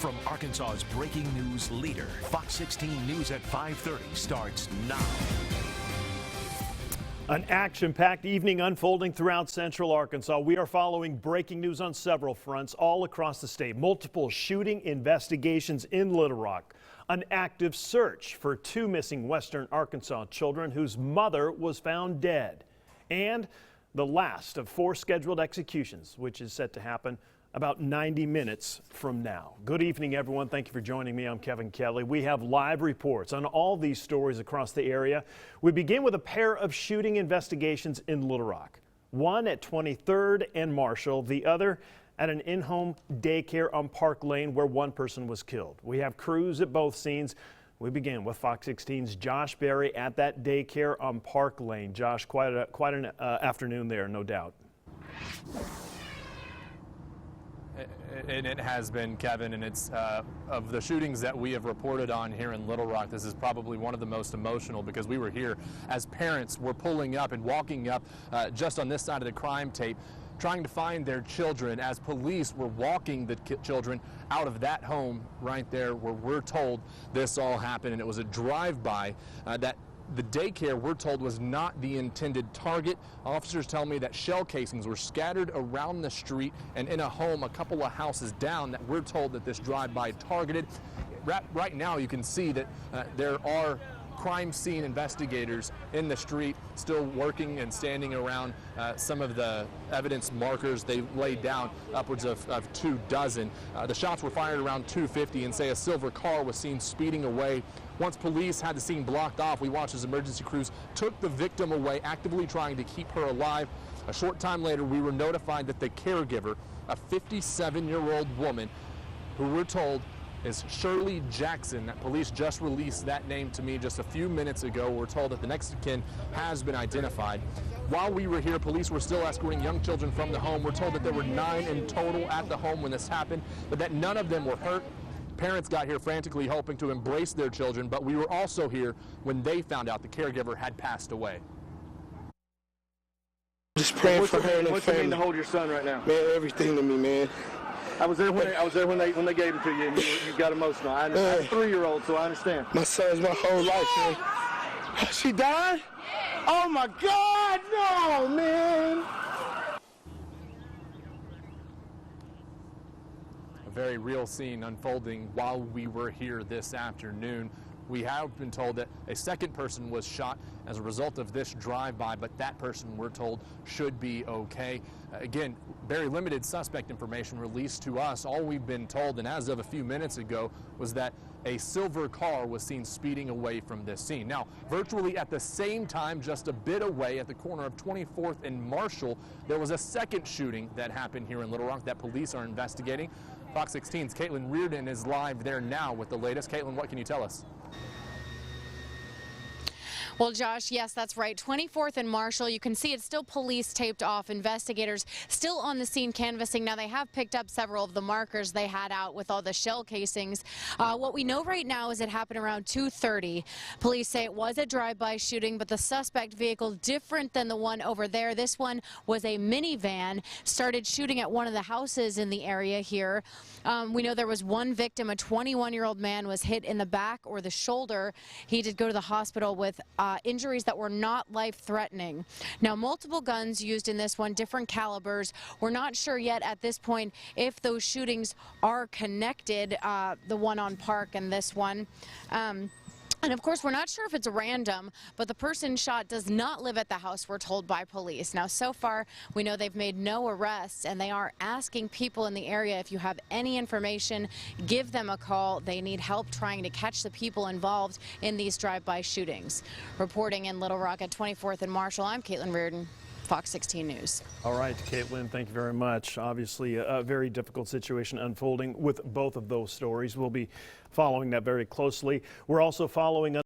From Arkansas's breaking news leader, Fox 16 News at 5:30 starts now. An action-packed evening unfolding throughout central Arkansas. We are following breaking news on several fronts all across the state. Multiple shooting investigations in Little Rock. An active search for two missing western Arkansas children whose mother was found dead. And the last of 4 scheduled executions, which is set to happen about 90 minutes from now. Good evening, everyone. Thank you for joining me. I'm Kevin Kelly. We have live reports on all these stories across the area. We begin with a pair of shooting investigations in Little Rock. One at 23rd and Marshall, the other at an in-home daycare on Park Lane where one person was killed. We have crews at both scenes. We begin with Fox 16's Josh Berry at that daycare on Park Lane. Josh, quite an afternoon there, no doubt. And it has been, Kevin, and it's of the shootings that we have reported on here in Little Rock, this is probably one of the most emotional because we were here as parents were pulling up and walking up just on this side of the crime tape, trying to find their children as police were walking the children out of that home right there where we're told this all happened. And it was a drive-by that the daycare, we're told, was not the intended target. Officers tell me that shell casings were scattered around the street and in a home a couple of houses down that we're told that this drive-by targeted. Right now you can see that there are crime scene investigators in the street still working and standing around some of the evidence markers they laid down, upwards of 24. The shots were fired around 2:50 and say a silver car was seen speeding away. Once police had the scene blocked off, we watched as emergency crews took the victim away, actively trying to keep her alive. A short time later, we were notified that the caregiver, a 57-year-old woman, who we're told is Shirley Jackson, that police just released that name to me just a few minutes ago. We're told that the next of kin has been identified. While we were here, police were still escorting young children from the home. We're told that there were 9 in total at the home when this happened, but that none of them were hurt. Parents got here frantically hoping to embrace their children, but we were also here when they found out the caregiver had passed away. Just praying for her and her What's it mean family. to hold your son right now? Man, everything to me, man. I was there when they gave him to you, and you got emotional. I'm a 3-year-old, so I understand. My son's my whole life, man. She died? Oh my God, no, man. A very real scene unfolding while we were here this afternoon. We have been told that a second person was shot as a result of this drive-by, but that person, we're told, should be okay. Again, very limited suspect information released to us. All we've been told, and as of a few minutes ago, was that a silver car was seen speeding away from this scene. Now, virtually at the same time, just a bit away at the corner of 24th and Marshall, there was a second shooting that happened here in Little Rock that police are investigating. Fox 16's Caitlin Reardon is live there now with the latest. Caitlin, what can you tell us? Well, Josh, yes, that's right. 24th and Marshall, you can see it's still police taped off. Investigators still on the scene canvassing. Now, they have picked up several of the markers they had out with all the shell casings. What we know right now is it happened around 2:30. Police say it was a drive-by shooting, but the suspect vehicle different than the one over there. This one was a minivan, started shooting at one of the houses in the area here. We know there was one victim, a 21-year-old man was hit in the back or the shoulder. He did go to the hospital with injuries that were not life-threatening. Now, multiple guns used in this one, different calibers. We're not sure yet at this point if those shootings are connected, the one on Park and this one. And of course, we're not sure if it's random, but the person shot does not live at the house, we're told by police. Now, so far, we know they've made no arrests, and they are asking people in the area, if you have any information, give them a call. They need help trying to catch the people involved in these drive-by shootings. Reporting in Little Rock at 24th and Marshall, I'm Caitlin Reardon, Fox 16 News. All right, Caitlin, thank you very much. Obviously, a very difficult situation unfolding with both of those stories. We'll be following that very closely. We're also following